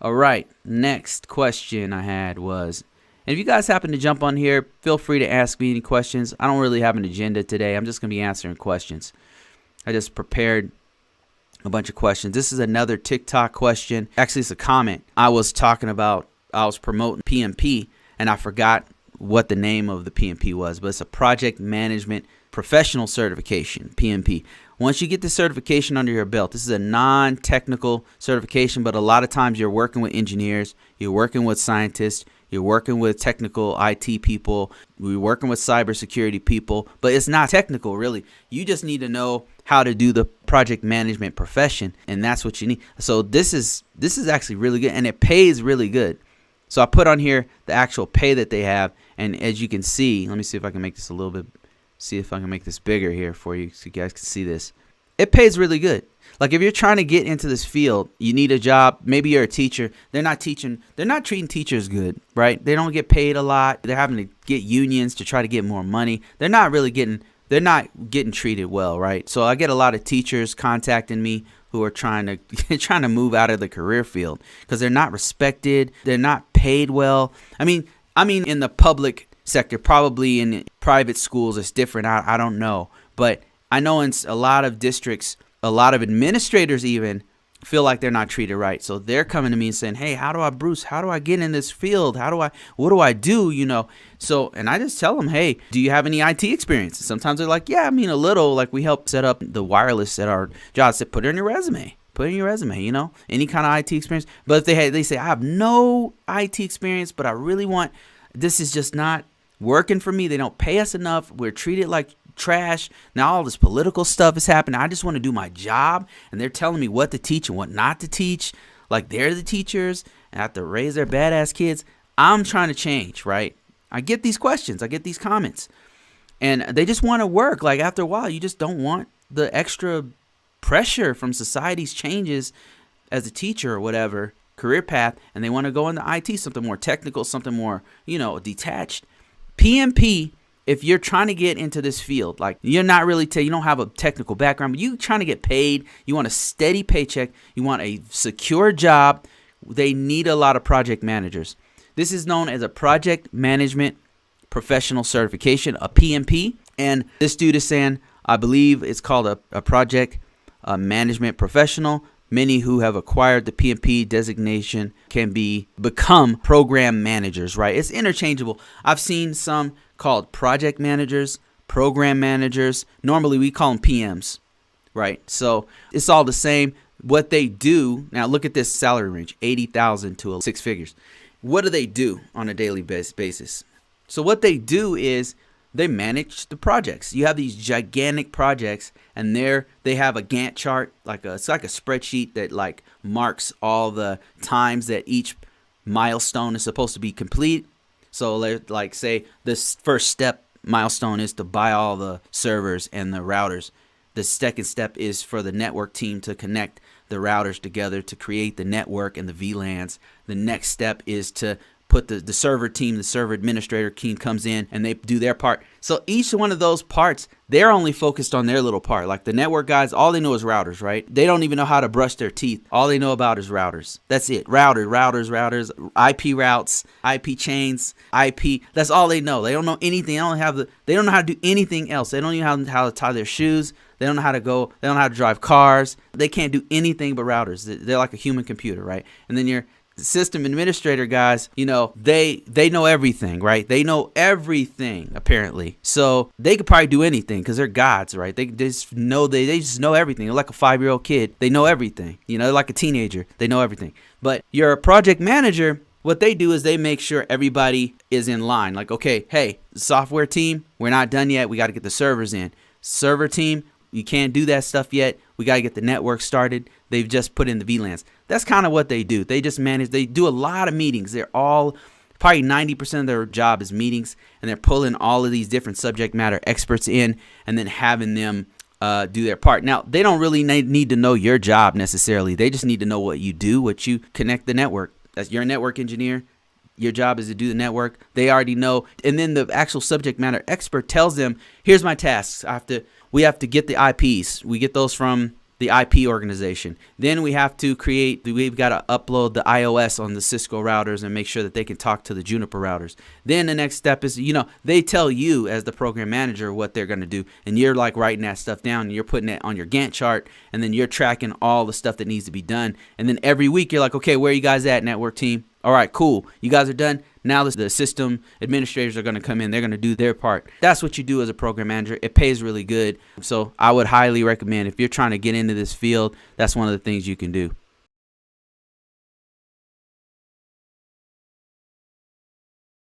All right, next question I had was, and if you guys happen to jump on here, feel free to ask me any questions. I don't really have an agenda today. I'm just going to be answering questions. I just prepared a bunch of questions. This is another TikTok question. Actually, it's a comment. I was promoting PMP, and I forgot what the name of the PMP was, but it's a Project Management Professional Certification, PMP. Once you get the certification under your belt, this is a non-technical certification, but a lot of times you're working with engineers, you're working with scientists, you're working with technical IT people, we're working with cybersecurity people, but it's not technical really. You just need to know how to do the project management profession, and that's what you need. So this is actually really good, and it pays really good. So I put on here the actual pay that they have, and as you can see, let me see if I can make this a little bit, see if I can make this bigger here for you so you guys can see this. It pays really good. Like if you're trying to get into this field, you need a job, maybe you're a teacher, they're not treating teachers good, right? They don't get paid a lot. They're having to get unions to try to get more money. They're not getting treated well, right? So I get a lot of teachers contacting me who are trying to move out of the career field because they're not respected, they're not paid well. I mean in the public sector, probably in private schools it's different. I don't know, but I know in a lot of districts, a lot of administrators even feel like they're not treated right. So they're coming to me and saying, hey, how do I get in this field? What do I do? So, and I just tell them, hey, do you have any IT experience? Sometimes they're like, yeah, a little. Like we help set up the wireless at our job. I said, put it in your resume. Any kind of IT experience. But if they say, I have no IT experience, but I really want, this is just not working for me. They don't pay us enough. We're treated like trash. Now all this political stuff is happening. I just want to do my job, and they're telling me what to teach and what not to teach. Like they're the teachers and I have to raise their badass kids. I'm trying to change, right? I get these questions, I get these comments, and they just want to work. Like after a while, you just don't want the extra pressure from society's changes as a teacher or whatever career path, and they want to go into IT, something more technical, something more, detached. PMP, if you're trying to get into this field, like you're not really, you don't have a technical background, but you're trying to get paid, you want a steady paycheck, you want a secure job, they need a lot of project managers. This is known as a Project Management Professional Certification, a PMP. And this dude is saying, I believe it's called a Project Management Professional. Many who have acquired the PMP designation can become program managers, right? It's interchangeable. I've seen some called project managers, program managers. Normally we call them PMs, right? So it's all the same. What they do, now look at this salary range, 80,000 to 6 figures. What do they do on a daily basis? So what they do is they manage the projects. You have these gigantic projects, and they have a Gantt chart, it's like a spreadsheet that like marks all the times that each milestone is supposed to be complete. So like say this first step milestone is to buy all the servers and the routers. The second step is for the network team to connect the routers together to create the network and the VLANs. The next step is to put the server team, the server administrator team comes in and they do their part. So each one of those parts, they're only focused on their little part. Like the network guys, all they know is routers, right? They don't even know how to brush their teeth. All they know about is routers. That's it. Routers, IP routes, IP chains, IP. That's all they know. They don't know anything. They don't know how to do anything else. They don't even know how to tie their shoes. They don't know how to go. They don't know how to drive cars. They can't do anything but routers. They're like a human computer, right? And then your system administrator guys, they know everything, right? They know everything apparently. So they could probably do anything because they're gods, right? They just know everything. They're like a 5-year-old kid. They know everything. They're like a teenager. They know everything. But your project manager, what they do is they make sure everybody is in line. Like, okay, hey, software team, we're not done yet. We got to get the servers in. Server team, you can't do that stuff yet. We got to get the network started. They've just put in the VLANs. That's kind of what they do. They just manage. They do a lot of meetings. They're all, probably 90% of their job is meetings, and they're pulling all of these different subject matter experts in and then having them do their part. Now, they don't really need to know your job necessarily. They just need to know what you do, what you connect the network. That's your network engineer. Your job is to do the network. They already know. And then the actual subject matter expert tells them, here's my tasks. We have to get the IPs. We get those from the IP organization. Then we've got to upload the iOS on the Cisco routers and make sure that they can talk to the Juniper routers. Then the next step is, they tell you as the program manager what they're going to do. And you're like writing that stuff down and you're putting it on your Gantt chart. And then you're tracking all the stuff that needs to be done. And then every week you're like, okay, where are you guys at, network team? All right, cool. You guys are done. Now the system administrators are going to come in. They're going to do their part. That's what you do as a program manager. It pays really good. So I would highly recommend, if you're trying to get into this field, that's one of the things you can do.